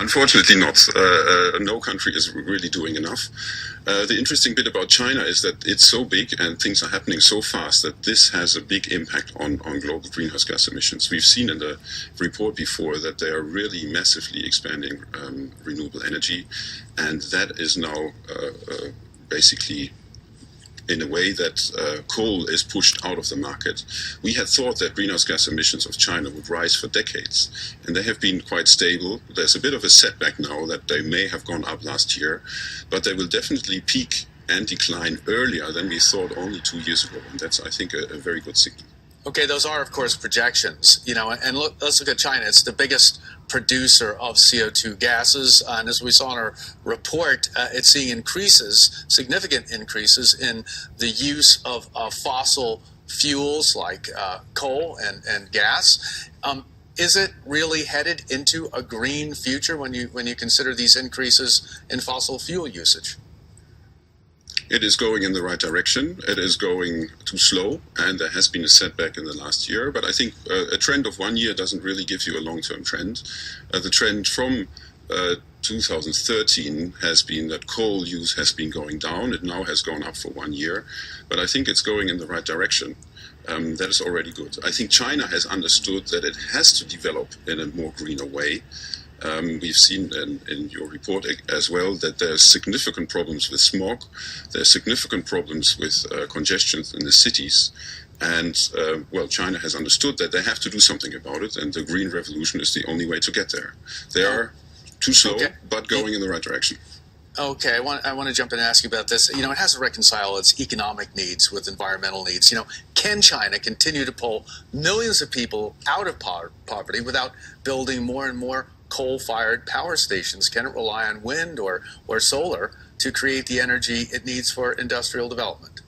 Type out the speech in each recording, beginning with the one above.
Unfortunately not. No country is really doing enough. The interesting bit about China is that it's so big and things are happening so fast that this has a big impact on global greenhouse gas emissions. We've seen in the report before that they are really massively expanding renewable energy, and that is now basically in a way that coal is pushed out of the market. We had thought that greenhouse gas emissions of China would rise for decades, and they have been quite stable. There's a bit of a setback now that they may have gone up last year, but they will definitely peak and decline earlier than we thought only 2 years ago, and that's, I think, a very good signal. Okay, those are, of course, projections, and let's look at China. It's the biggest producer of CO2 gases, and as we saw in our report, it's seeing significant increases in the use of fossil fuels like coal and gas. Is it really headed into a green future when you consider these increases in fossil fuel usage? It is going in the right direction. It is going too slow, and there has been a setback in the last year. But I think a trend of 1 year doesn't really give you a long-term trend. The trend from 2013 has been that coal use has been going down. It now has gone up for 1 year. But I think it's going in the right direction. That is already good. I think China has understood that it has to develop in a more greener way. We've seen in your report as well that there's significant problems with smog, there's significant problems with congestion in the cities, and China has understood that they have to do something about it, and the green revolution is the only way to get there. They are too slow, but going in the right direction. Okay, I want to jump in and ask you about this. It has to reconcile its economic needs with environmental needs. Can China continue to pull millions of people out of poverty without building more and more coal-fired power stations? Can it rely on wind or solar to create the energy it needs for industrial development?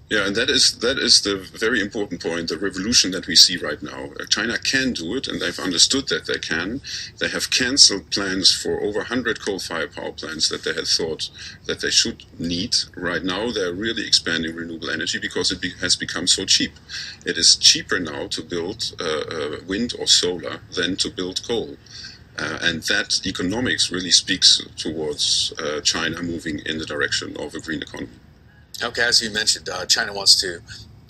Yeah, and that is the very important point, the revolution that we see right now. China can do it, and they've understood that they can. They have cancelled plans for over 100 coal-fired power plants that they had thought that they should need. Right now, they're really expanding renewable energy because it has become so cheap. It is cheaper now to build wind or solar than to build coal. And that economics really speaks towards China moving in the direction of a green economy. Okay, as you mentioned, China wants to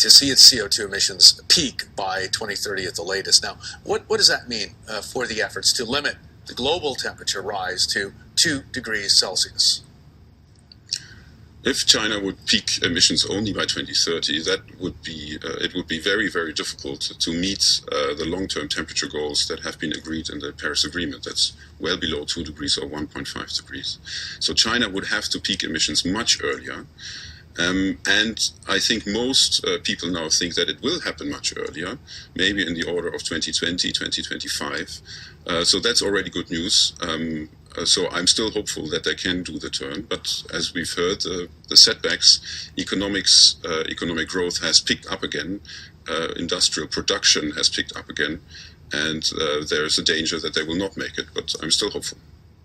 see its CO2 emissions peak by 2030 at the latest. Now, what does that mean for the efforts to limit the global temperature rise to 2 degrees Celsius? If China would peak emissions only by 2030, that would be it would be very, very difficult to meet the long-term temperature goals that have been agreed in the Paris Agreement. That's well below 2 degrees or 1.5 degrees. So China would have to peak emissions much earlier. And I think most people now think that it will happen much earlier, maybe in the order of 2020, 2025. So that's already good news. So I'm still hopeful that they can do the turn. But as we've heard, the setbacks, economic growth has picked up again. Industrial production has picked up again. And there's a danger that they will not make it. But I'm still hopeful.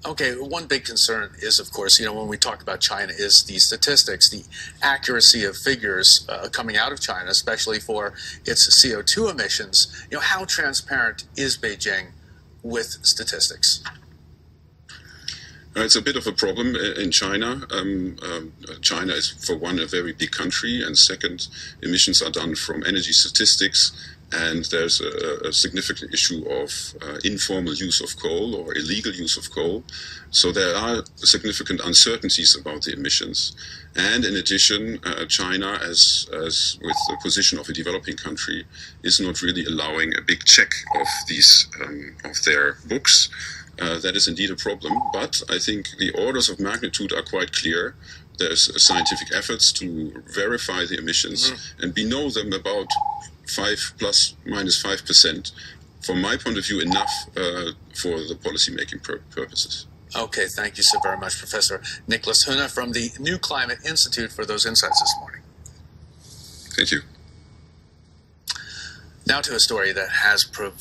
Okay, one big concern is, of course, when we talk about China, is the statistics, the accuracy of figures coming out of China, especially for its CO2 emissions. How transparent is Beijing with statistics? It's a bit of a problem in China. China is, for one, a very big country, and second, emissions are done from energy statistics. And there's a significant issue of informal use of coal or illegal use of coal. So there are significant uncertainties about the emissions. And in addition, China, as with the position of a developing country, is not really allowing a big check of these of their books. That is indeed a problem. But I think the orders of magnitude are quite clear. There's scientific efforts to verify the emissions, and we know them about 5 plus minus 5%, from my point of view, enough for the policymaking purposes. Okay, thank you so very much, Professor Niklas Höhne from the NewClimate Institute, for those insights this morning. Thank you. Now to a story that has proved